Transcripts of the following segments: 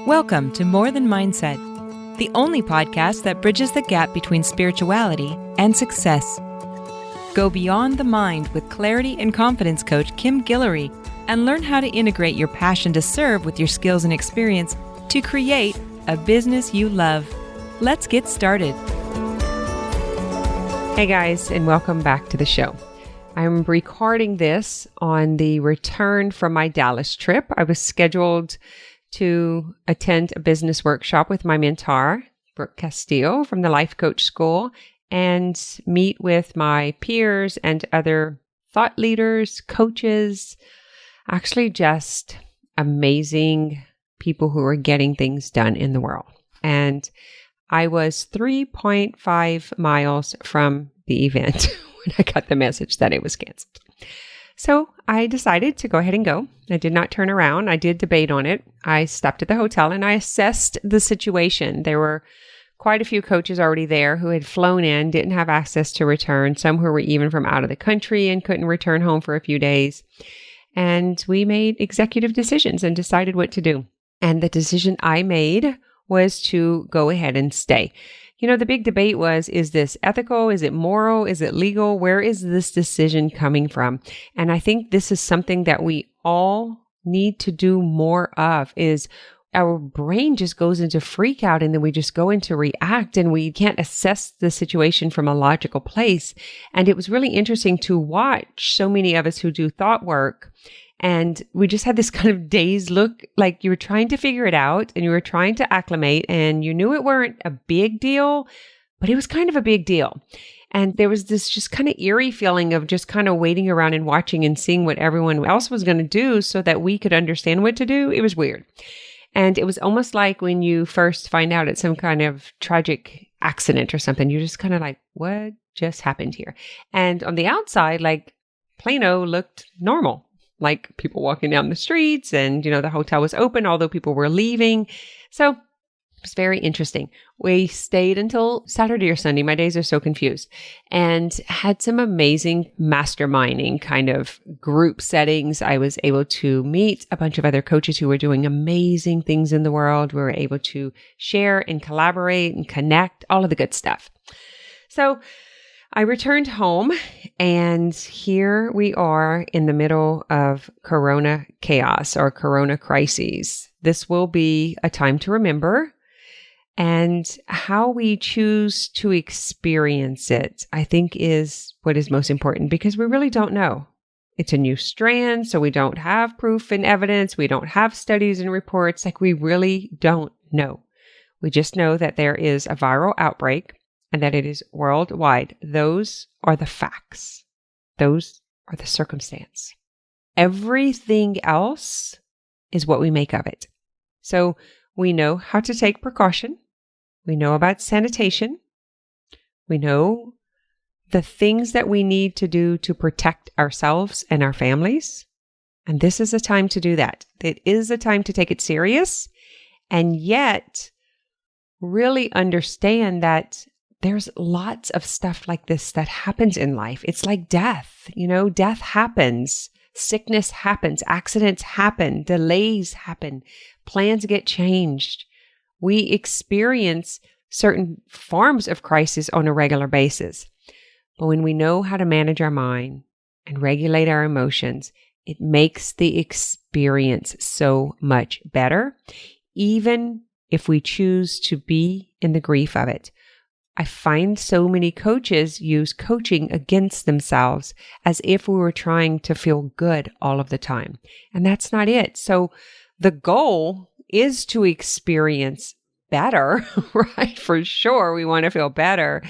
Welcome to More Than Mindset, the only podcast that bridges the gap between spirituality and success. Go beyond the mind with clarity and confidence coach Kim Guillory and learn how to integrate your passion to serve with your skills and experience to create a business you love. Let's get started. Hey guys, and welcome back to the show. I'm recording this on the return from my Dallas trip. I was scheduled to attend a business workshop with my mentor, Brooke Castillo from the Life Coach School, and meet with my peers and other thought leaders, coaches, actually just amazing people who are getting things done in the world. And I was 3.5 miles from the event when I got the message that it was canceled. So I decided to go ahead and go. I did not turn around. I did debate on it. I stopped at the hotel and I assessed the situation. There were quite a few coaches already there who had flown in, didn't have access to return. Some who were even from out of the country and couldn't return home for a few days. And we made executive decisions and decided what to do. And the decision I made was to go ahead and stay. You know, the big debate was, is this ethical? Is it moral? Is it legal? Where is this decision coming from? And I think this is something that we all need to do more of, is our brain just goes into freak out and then we just go into react and we can't assess the situation from a logical place. And it was really interesting to watch so many of us who do thought work. And we just had this kind of dazed look, like you were trying to figure it out and you were trying to acclimate and you knew it weren't a big deal, but it was kind of a big deal. And there was this just kind of eerie feeling of just kind of waiting around and watching and seeing what everyone else was going to do so that we could understand what to do. It was weird. And it was almost like when you first find out it's some kind of tragic accident or something, you're just kind of like, what just happened here? And on the outside, like Plano looked normal. Like people walking down the streets and, you know, the hotel was open, although people were leaving. So it was very interesting. We stayed until Saturday or Sunday. My days are so confused, and had some amazing masterminding kind of group settings. I was able to meet a bunch of other coaches who were doing amazing things in the world. We were able to share and collaborate and connect, all of the good stuff. So I returned home, and here we are in the middle of Corona chaos or Corona crises. This will be a time to remember, and how we choose to experience it, I think, is what is most important, because we really don't know. It's a new strand, so we don't have proof and evidence. We don't have studies and reports. Like, we really don't know. We just know that there is a viral outbreak and that it is worldwide. Those are the facts. Those are the circumstance. Everything else is what we make of it. So we know how to take precaution. We know about sanitation. We know the things that we need to do to protect ourselves and our families. And this is a time to do that. It is a time to take it serious, and yet really understand that there's lots of stuff like this that happens in life. It's like death. You know, death happens, sickness happens, accidents happen, delays happen, plans get changed. We experience certain forms of crisis on a regular basis. But when we know how to manage our mind and regulate our emotions, it makes the experience so much better, even if we choose to be in the grief of it. I find so many coaches use coaching against themselves as if we were trying to feel good all of the time. And that's not it. So the goal is to experience better, right? For sure, we want to feel better.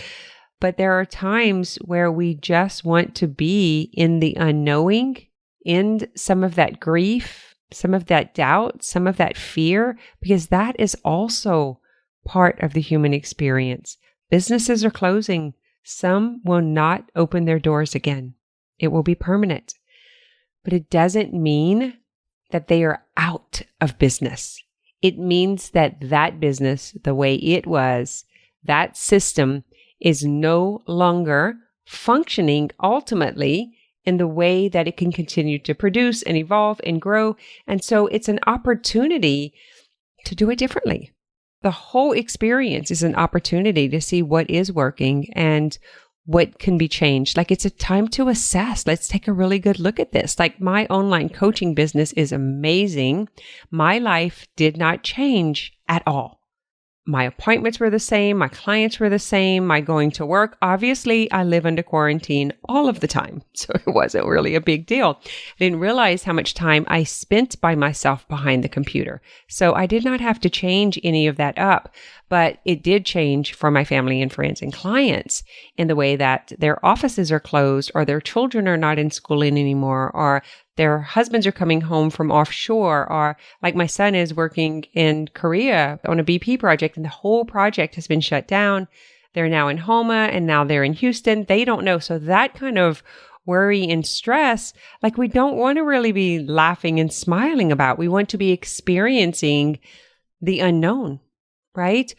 But there are times where we just want to be in the unknowing, in some of that grief, some of that doubt, some of that fear, because that is also part of the human experience. Businesses are closing. Some will not open their doors again. It will be permanent. But it doesn't mean that they are out of business. It means that that business, the way it was, that system is no longer functioning ultimately in the way that it can continue to produce and evolve and grow. And so it's an opportunity to do it differently. The whole experience is an opportunity to see what is working and what can be changed. Like, it's a time to assess. Let's take a really good look at this. Like, my online coaching business is amazing. My life did not change at all. My appointments were the same. My clients were the same. My going to work. Obviously, I live under quarantine all of the time, so it wasn't really a big deal. I didn't realize how much time I spent by myself behind the computer. So I did not have to change any of that up, but it did change for my family and friends and clients in the way that their offices are closed, or their children are not in school anymore, or their husbands are coming home from offshore, or like my son is working in Korea on a BP project, and the whole project has been shut down. They're now in Homa, and now they're in Houston. They don't know. So that kind of worry and stress, like, we don't want to really be laughing and smiling about. We want to be experiencing the unknown, right?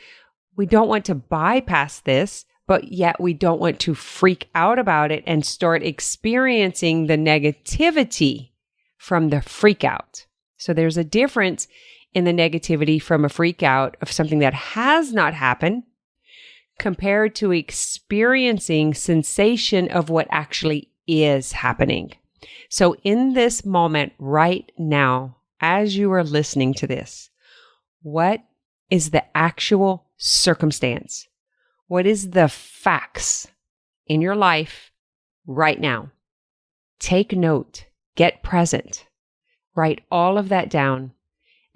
We don't want to bypass this, but yet we don't want to freak out about it and start experiencing the negativity from the freak out. So there's a difference in the negativity from a freak out of something that has not happened compared to experiencing sensation of what actually is happening. So in this moment right now, as you are listening to this, what is the actual circumstance? What is the facts in your life right now? Take note, get present, write all of that down,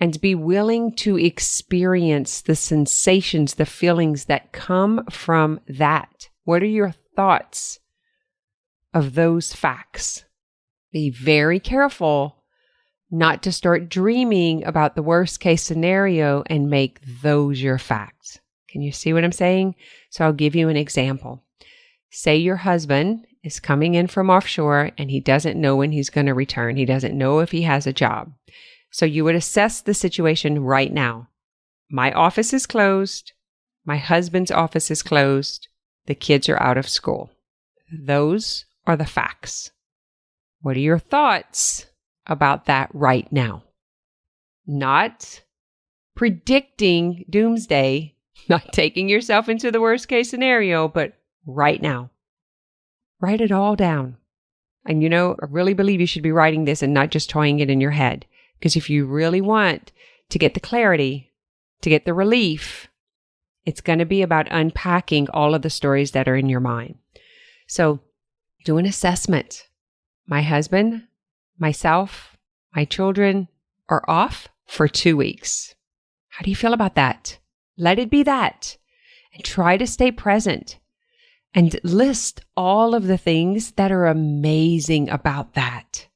and be willing to experience the sensations, the feelings that come from that. What are your thoughts of those facts? Be very careful not to start dreaming about the worst case scenario and make those your facts. Can you see what I'm saying? So I'll give you an example. Say your husband is coming in from offshore and he doesn't know when he's going to return. He doesn't know if he has a job. So you would assess the situation right now. My office is closed. My husband's office is closed. The kids are out of school. Those are the facts. What are your thoughts about that right now? Not predicting doomsday, not taking yourself into the worst case scenario, but right now. Write it all down. And I really believe you should be writing this and not just toying it in your head. Because if you really want to get the clarity, to get the relief, it's going to be about unpacking all of the stories that are in your mind. So do an assessment. My husband, myself, my children are off for 2 weeks. How do you feel about that? Let it be that. And try to stay present. And list all of the things that are amazing about that.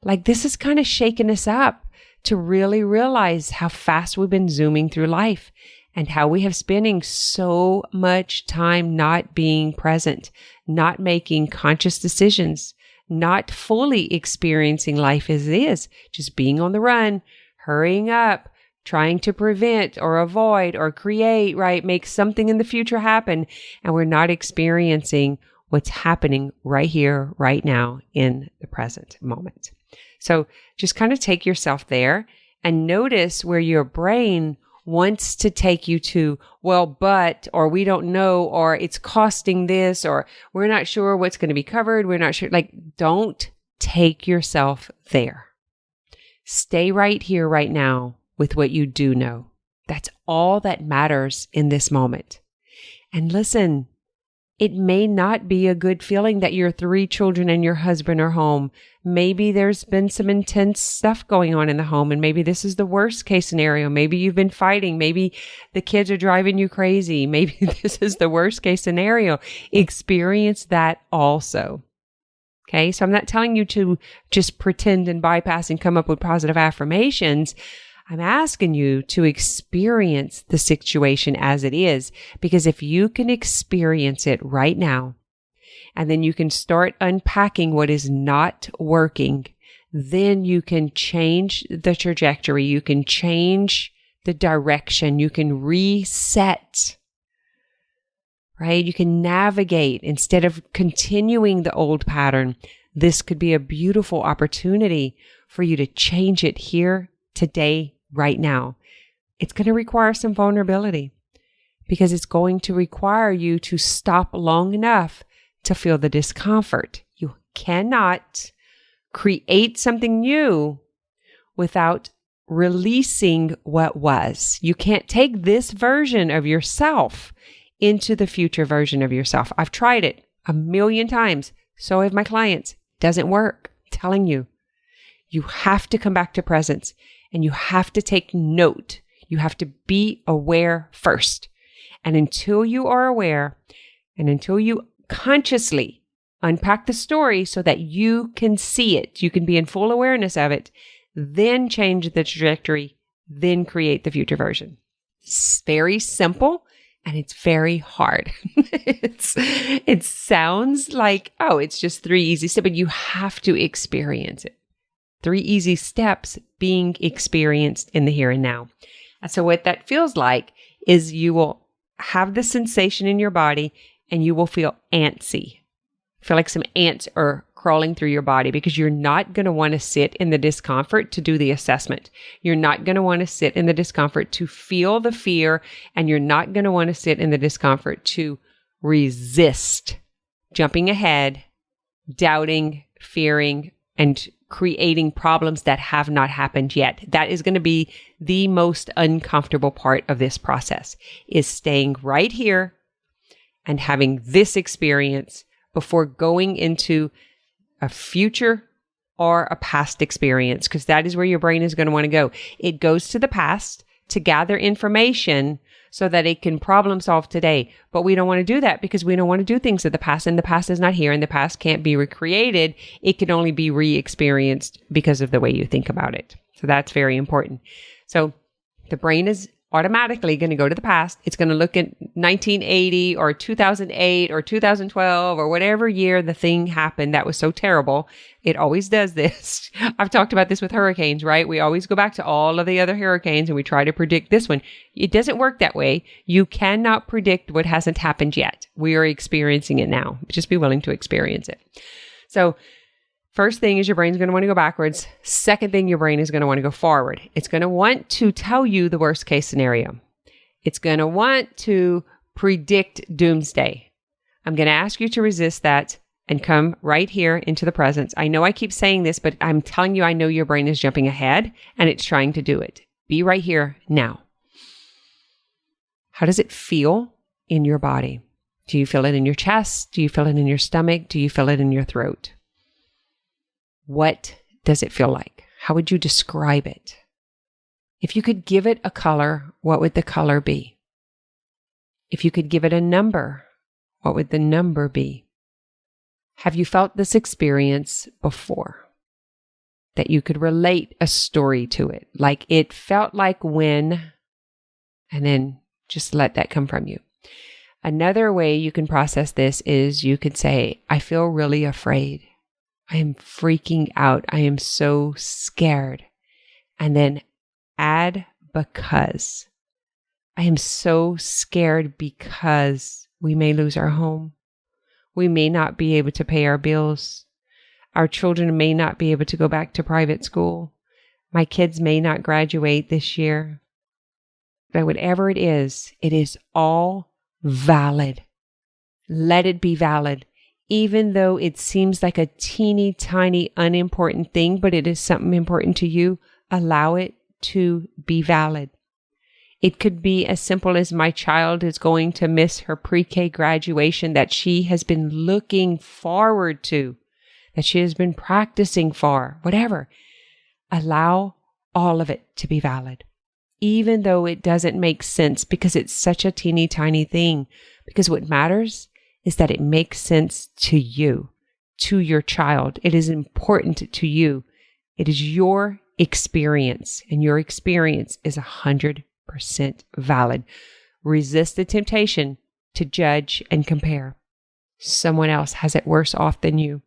Like, this is kind of shaking us up to really realize how fast we've been zooming through life and how we have spending so much time not being present, not making conscious decisions, not fully experiencing life as it is, just being on the run, hurrying up, trying to prevent or avoid or create, right? Make something in the future happen. And we're not experiencing what's happening right here, right now in the present moment. So just kind of take yourself there and notice where your brain wants to take you to, well, but, or we don't know, or it's costing this, or we're not sure what's going to be covered. We're not sure. Like, don't take yourself there. Stay right here, right now with what you do know. That's all that matters in this moment. And listen, it may not be a good feeling that your 3 children and your husband are home. Maybe there's been some intense stuff going on in the home, and maybe this is the worst case scenario. Maybe you've been fighting. Maybe the kids are driving you crazy. Maybe this is the worst case scenario. Experience that also. Okay, so I'm not telling you to just pretend and bypass and come up with positive affirmations. I'm asking you to experience the situation as it is, because if you can experience it right now, and then you can start unpacking what is not working, then you can change the trajectory. You can change the direction. You can reset, right? You can navigate instead of continuing the old pattern. This could be a beautiful opportunity for you to change it here, today, right now. it's going to require some vulnerability because it's going to require you to stop long enough to feel the discomfort. You cannot create something new without releasing what was. You can't take this version of yourself into the future version of yourself. I've tried it 1,000,000 times. So have my clients. Doesn't work. I'm telling you. You have to come back to presence and you have to take note. You have to be aware first. And until you are aware and until you consciously unpack the story so that you can see it, you can be in full awareness of it, then change the trajectory, then create the future version. It's very simple and it's very hard. It sounds like, oh, it's just 3 easy steps, but you have to experience it. 3 easy steps being experienced in the here and now. And so what that feels like is you will have the sensation in your body and you will feel antsy. Feel like some ants are crawling through your body because you're not going to want to sit in the discomfort to do the assessment. You're not going to want to sit in the discomfort to feel the fear, and you're not going to want to sit in the discomfort to resist jumping ahead, doubting, fearing, and creating problems that have not happened yet. That is going to be the most uncomfortable part of this process, is staying right here and having this experience before going into a future or a past experience, because that is where your brain is going to want to go. It goes to the past to gather information so that it can problem solve today. But we don't want to do that because we don't want to do things of the past, and the past is not here and the past can't be recreated. It can only be re-experienced because of the way you think about it. So that's very important. So the brain is automatically going to go to the past. It's going to look at 1980 or 2008 or 2012 or whatever year the thing happened that was so terrible. It always does this. I've talked about this with hurricanes, right? We always go back to all of the other hurricanes and we try to predict this one. It doesn't work that way. You cannot predict what hasn't happened yet. We are experiencing it now. Just be willing to experience it. So first thing is your brain's going to want to go backwards. Second thing, your brain is going to want to go forward. It's going to want to tell you the worst case scenario. It's going to want to predict doomsday. I'm going to ask you to resist that and come right here into the presence. I know I keep saying this, but I'm telling you, I know your brain is jumping ahead and it's trying to do it. Be right here now. How does it feel in your body? Do you feel it in your chest? Do you feel it in your stomach? Do you feel it in your throat? What does it feel like? How would you describe it? If you could give it a color, what would the color be? If you could give it a number, what would the number be? Have you felt this experience before? That you could relate a story to it, like it felt like when, and then just let that come from you. Another way you can process this is you could say, I feel really afraid. I am freaking out. I am so scared. And then add because. I am so scared because we may lose our home. We may not be able to pay our bills. Our children may not be able to go back to private school. My kids may not graduate this year. But whatever it is all valid. Let it be valid. Even though it seems like a teeny tiny unimportant thing, but it is something important to you, allow it to be valid. It could be as simple as my child is going to miss her pre-K graduation that she has been looking forward to, that she has been practicing for, whatever. Allow all of it to be valid, even though it doesn't make sense because it's such a teeny tiny thing. Because what matters is that it makes sense to you, to your child. It is important to you. It is your experience, and your experience is 100% valid. Resist the temptation to judge and compare. Someone else has it worse off than you.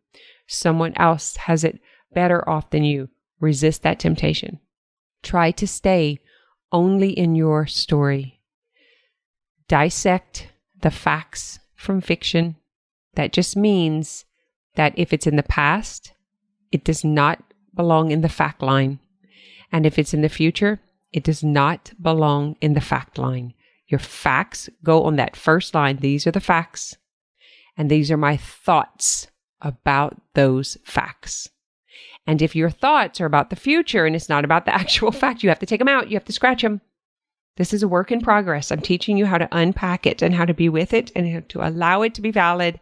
Someone else has it better off than you. Resist that temptation. Try to stay only in your story. Dissect the facts from fiction. That just means that if it's in the past, it does not belong in the fact line. And if it's in the future, It does not belong in the fact line. Your facts go on that first line. These are the facts, and these are my thoughts about those facts. And if your thoughts are about the future and it's not about the actual fact, you have to take them out. You have to scratch them. This is a work in progress. I'm teaching you how to unpack it and how to be with it and how to allow it to be valid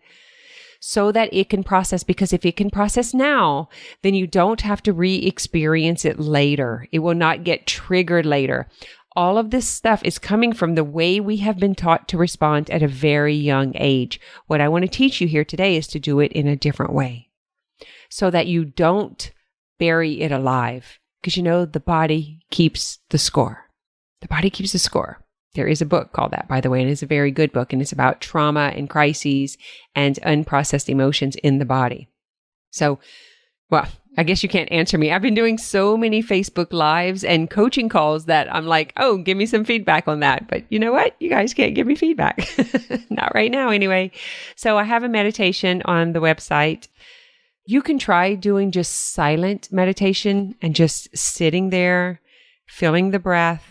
so that it can process. Because if it can process now, then you don't have to re-experience it later. It will not get triggered later. All of this stuff is coming from the way we have been taught to respond at a very young age. What I want to teach you here today is to do it in a different way so that you don't bury it alive. Because the body keeps the score. The body keeps the score. There is a book called that, by the way, and it's a very good book, and it's about trauma and crises and unprocessed emotions in the body. So, well, I guess you can't answer me. I've been doing so many Facebook Lives and coaching calls that I'm like, oh, give me some feedback on that. But you know what? You guys can't give me feedback. Not right now anyway. So I have a meditation on the website. You can try doing just silent meditation and just sitting there, feeling the breath.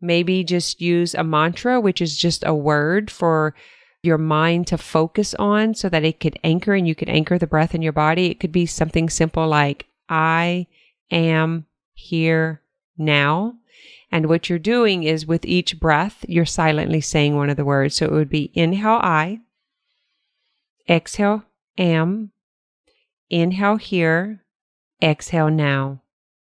Maybe just use a mantra, which is just a word for your mind to focus on so that it could anchor and you could anchor the breath in your body. It could be something simple like, I am here now. And what you're doing is with each breath, you're silently saying one of the words. So it would be inhale I, exhale am, inhale here, exhale now.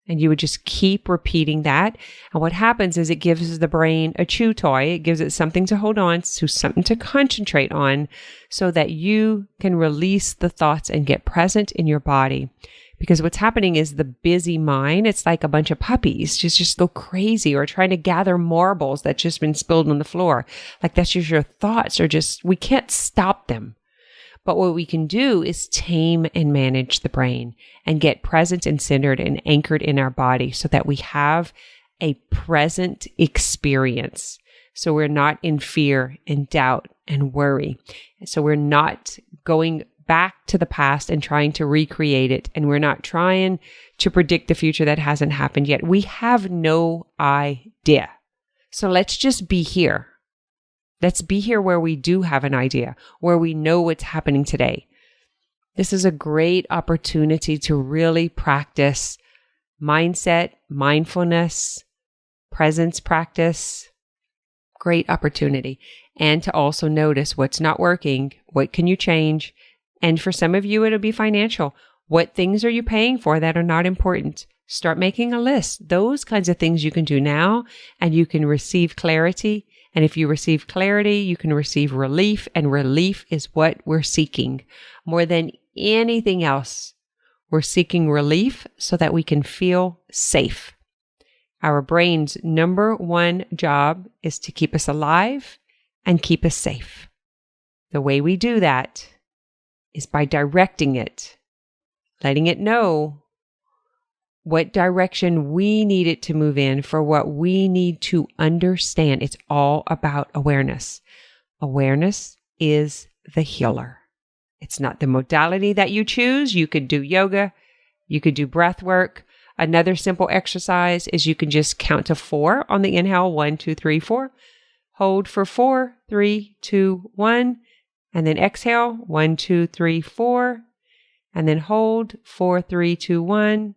And you would just keep repeating that. And what happens is it gives the brain a chew toy. It gives it something to hold on to, something to concentrate on so that you can release the thoughts and get present in your body. Because what's happening is the busy mind, it's like a bunch of puppies just go crazy or trying to gather marbles that's just been spilled on the floor. Like that's just your thoughts are just, we can't stop them. But what we can do is tame and manage the brain and get present and centered and anchored in our body so that we have a present experience. So we're not in fear and doubt and worry. So we're not going back to the past and trying to recreate it. And we're not trying to predict the future that hasn't happened yet. We have no idea. So let's just be here. Let's be here where we do have an idea, where we know what's happening today. This is a great opportunity to really practice mindset, mindfulness, presence practice. Great opportunity. And to also notice what's not working, what can you change? And for some of you, it'll be financial. What things are you paying for that are not important? Start making a list. Those kinds of things you can do now, and you can receive clarity. And if you receive clarity, you can receive relief, and relief is what we're seeking. More than anything else, we're seeking relief so that we can feel safe. Our brain's number one job is to keep us alive and keep us safe. The way we do that is by directing it, letting it know what direction we need it to move in for what we need to understand. It's all about awareness. Awareness is the healer. It's not the modality that you choose. You could do yoga. You could do breath work. Another simple exercise is you can just count to 4 on the inhale. 1, 2, 3, 4. Hold for 4, 3, 2, 1. And then exhale. 1, 2, 3, 4. And then hold 4, 3, 2, 1.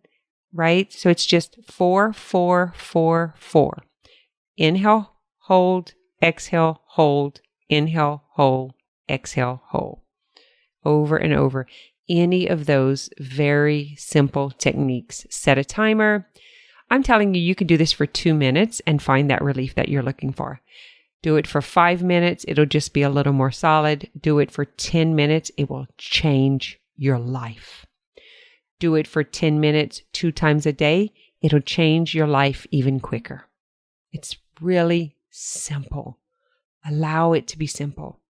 Right? So it's just 4, 4, 4, 4. Inhale, hold, exhale, hold, inhale, hold, exhale, hold. Over and over. Any of those very simple techniques. Set a timer. I'm telling you, you can do this for 2 minutes and find that relief that you're looking for. Do it for 5 minutes. It'll just be a little more solid. Do it for 10 minutes. It will change your life. Do it for 10 minutes, 2 times a day. It'll change your life even quicker. It's really simple. Allow it to be simple.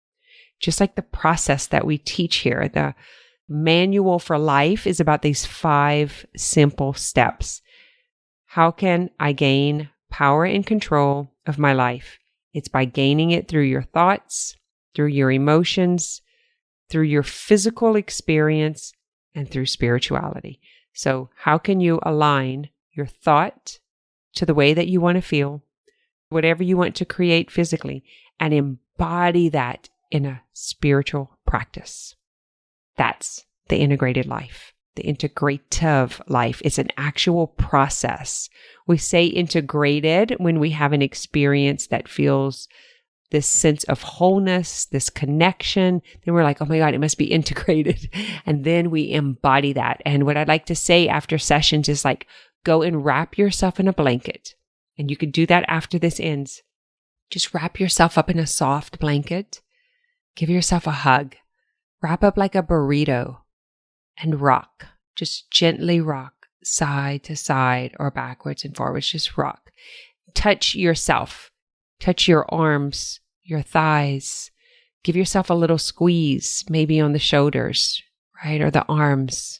Just like the process that we teach here, the manual for life is about these 5 simple steps. How can I gain power and control of my life? It's by gaining it through your thoughts, through your emotions, through your physical experience, and through spirituality. So how can you align your thought, to the way that you want to feel, whatever you want to create physically, and embody that in a spiritual practice. That's the integrated life. The integrative life is an actual process. We say integrated when we have an experience that feels this sense of wholeness, this connection. Then we're like, oh my God, it must be integrated. And then we embody that. And what I'd like to say after sessions is like, go and wrap yourself in a blanket. And you could do that after this ends. Just wrap yourself up in a soft blanket. Give yourself a hug. Wrap up like a burrito and rock. Just gently rock side to side or backwards and forwards. Just rock. Touch yourself. Touch your arms, your thighs. Give yourself a little squeeze, maybe on the shoulders, right? Or the arms.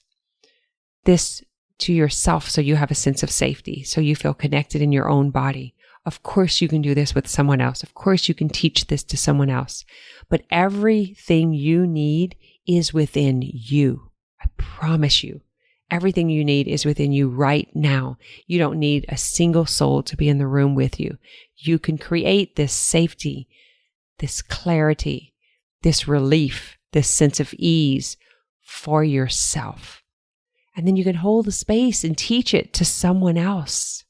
This to yourself so you have a sense of safety, so you feel connected in your own body. Of course, you can do this with someone else. Of course, you can teach this to someone else. But everything you need is within you. I promise you. Everything you need is within you right now. You don't need a single soul to be in the room with you. You can create this safety, this clarity, this relief, this sense of ease for yourself. And then you can hold the space and teach it to someone else.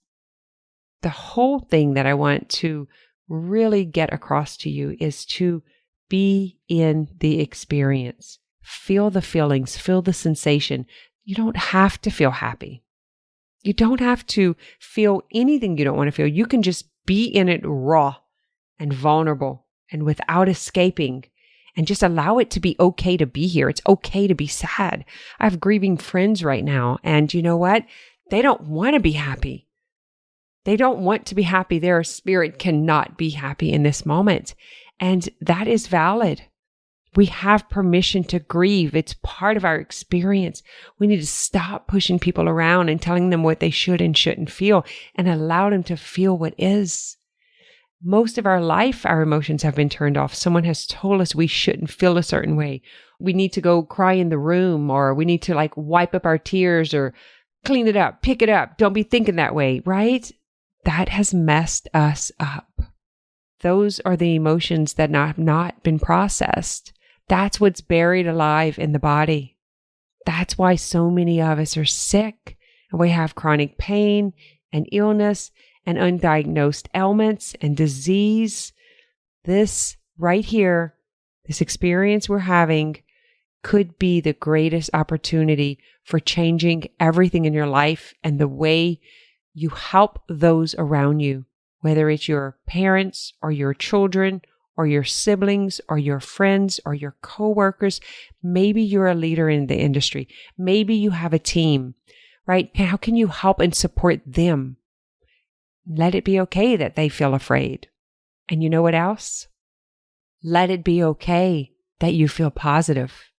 The whole thing that I want to really get across to you is to be in the experience. Feel the feelings, feel the sensation. You don't have to feel happy. You don't have to feel anything you don't want to feel. You can just be in it raw and vulnerable and without escaping, and just allow it to be okay to be here. It's okay to be sad. I have grieving friends right now, and you know what? They don't want to be happy. They don't want to be happy. Their spirit cannot be happy in this moment. And that is valid. We have permission to grieve. It's part of our experience. We need to stop pushing people around and telling them what they should and shouldn't feel, and allow them to feel what is. Most of our life, our emotions have been turned off. Someone has told us we shouldn't feel a certain way. We need to go cry in the room, or we need to wipe up our tears, or clean it up, pick it up. Don't be thinking that way, right? That has messed us up. Those are the emotions that have not been processed. That's what's buried alive in the body. That's why so many of us are sick, and we have chronic pain and illness and undiagnosed ailments and disease. This right here, this experience we're having, could be the greatest opportunity for changing everything in your life and the way you help those around you, whether it's your parents or your children or your siblings or your friends or your coworkers. Maybe you're a leader in the industry. Maybe you have a team, right? How can you help and support them? Let it be okay that they feel afraid. And you know what else? Let it be okay that you feel positive.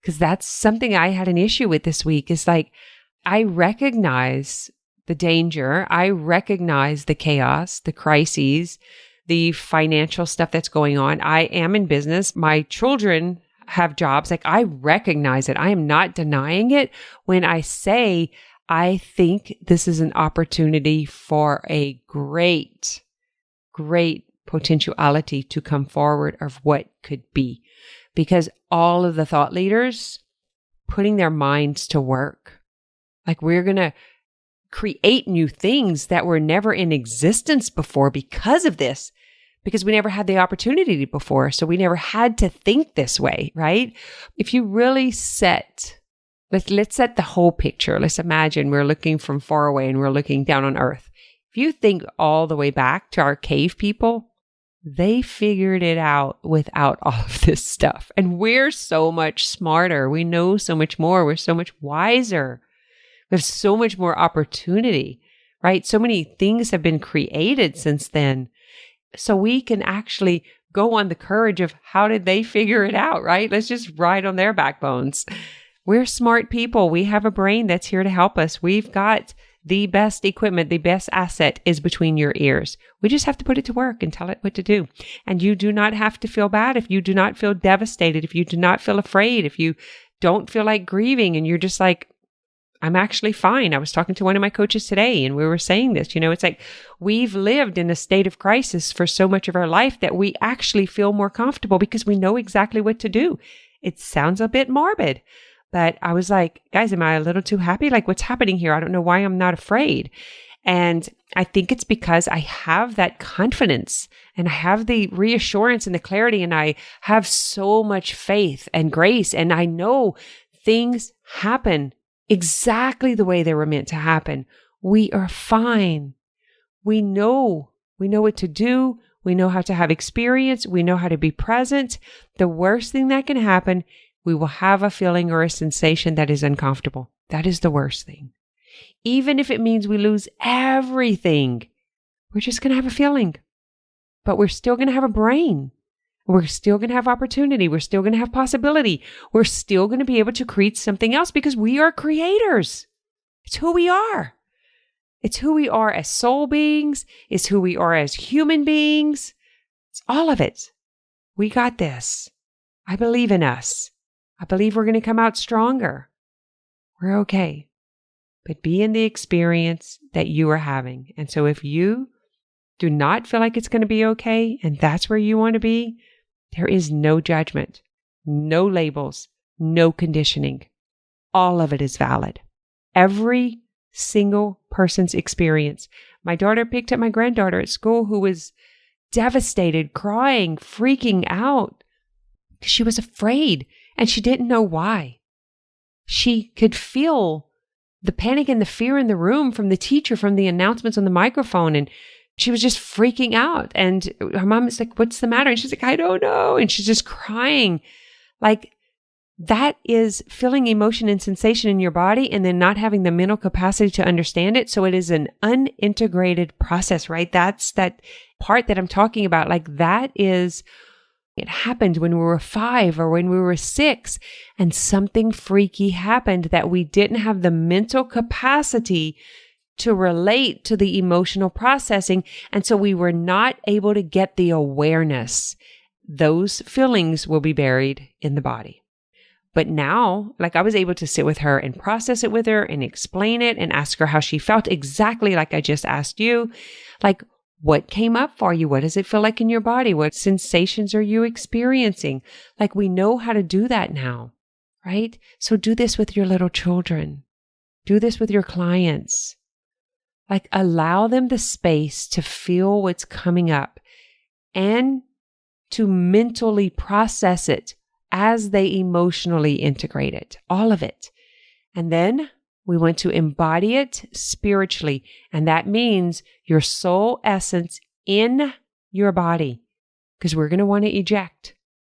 Because that's something I had an issue with this week. Is I recognize the danger. I recognize the chaos, the crises, the financial stuff that's going on. I am in business. My children have jobs. I recognize it. I am not denying it when I say I think this is an opportunity for a great potentiality to come forward of what could be. Because all of the thought leaders putting their minds to work. We're going to create new things that were never in existence before because of this, because we never had the opportunity before. So we never had to think this way, right? If you really let's set the whole picture. Let's imagine we're looking from far away and we're looking down on Earth. If you think all the way back to our cave people, they figured it out without all of this stuff. And we're so much smarter. We know so much more. We're so much wiser. We have so much more opportunity, right? So many things have been created since then. So we can actually go on the courage of how did they figure it out, right? Let's just ride on their backbones. We're smart people. We have a brain that's here to help us. We've got the best equipment. The best asset is between your ears. We just have to put it to work and tell it what to do. And you do not have to feel bad if you do not feel devastated, if you do not feel afraid, if you don't feel like grieving and you're just I'm actually fine. I was talking to one of my coaches today and we were saying this, it's like we've lived in a state of crisis for so much of our life that we actually feel more comfortable because we know exactly what to do. It sounds a bit morbid, but I was like, guys, am I a little too happy? Like, what's happening here? I don't know why I'm not afraid. And I think it's because I have that confidence and I have the reassurance and the clarity, and I have so much faith and grace, and I know things happen exactly the way they were meant to happen. We are fine. We know what to do. We know how to have experience. We know how to be present. The worst thing that can happen, we will have a feeling or a sensation that is uncomfortable. That is the worst thing. Even if it means we lose everything, we're just going to have a feeling. But we're still going to have a brain. We're still going to have opportunity. We're still going to have possibility. We're still going to be able to create something else because we are creators. It's who we are. It's who we are as soul beings. It's who we are as human beings. It's all of it. We got this. I believe in us. I believe we're going to come out stronger. We're okay. But be in the experience that you are having. And so if you do not feel like it's going to be okay, and that's where you want to be, there is no judgment, no labels, no conditioning. All of it is valid. Every single person's experience. My daughter picked up my granddaughter at school who was devastated, crying, freaking out because she was afraid and she didn't know why. She could feel the panic and the fear in the room from the teacher, from the announcements on the microphone. And she was just freaking out. And her mom is like, what's the matter? And she's like, I don't know. And she's just crying. Like, that is feeling emotion and sensation in your body and then not having the mental capacity to understand it. So it is an unintegrated process, right? That's that part that I'm talking about. Like, that is, it happened when we were 5 or when we were 6 and something freaky happened that we didn't have the mental capacity to relate to the emotional processing. And so we were not able to get the awareness. Those feelings will be buried in the body. But now, like, I was able to sit with her and process it with her and explain it and ask her how she felt, exactly like I just asked you. Like, what came up for you? What does it feel like in your body? What sensations are you experiencing? Like, we know how to do that now, right? So do this with your little children. Do this with your clients. Like, allow them the space to feel what's coming up and to mentally process it as they emotionally integrate it, all of it. And then we want to embody it spiritually. And that means your soul essence in your body, because we're going to want to eject.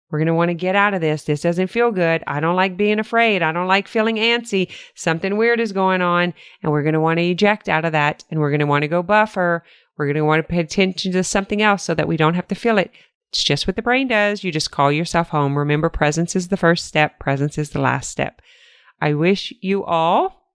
We're going to want to get out of this. This doesn't feel good. I don't like being afraid. I don't like feeling antsy. Something weird is going on. And we're going to want to eject out of that. And we're going to want to go buffer. We're going to want to pay attention to something else so that we don't have to feel it. It's just what the brain does. You just call yourself home. Remember, presence is the first step. Presence is the last step. I wish you all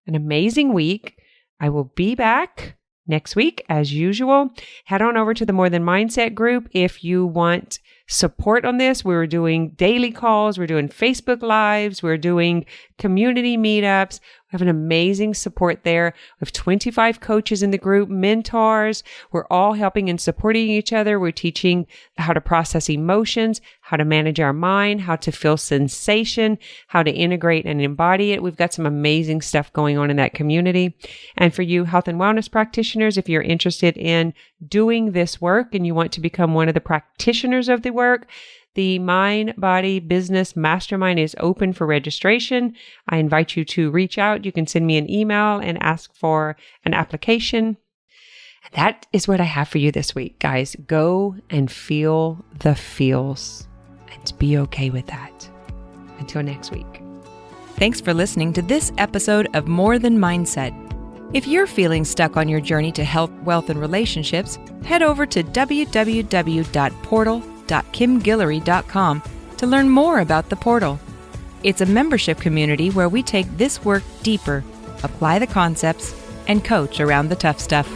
an amazing week. I will be back next week as usual. Head on over to the More Than Mindset group if you want support on this. We're doing daily calls. We're doing Facebook Lives. We're doing community meetups. We have an amazing support there. We have 25 coaches in the group, mentors. We're all helping and supporting each other. We're teaching how to process emotions, how to manage our mind, how to feel sensation, how to integrate and embody it. We've got some amazing stuff going on in that community. And for you health and wellness practitioners, if you're interested in doing this work and you want to become one of the practitioners of the work, the Mind Body Business Mastermind is open for registration. I invite you to reach out. You can send me an email and ask for an application. That is what I have for you this week, guys. Go and feel the feels and be okay with that. Until next week. Thanks for listening to this episode of More Than Mindset. If you're feeling stuck on your journey to health, wealth, and relationships, head over to www.portal.kimguillory.com to learn more about the portal. It's a membership community where we take this work deeper, apply the concepts, and coach around the tough stuff.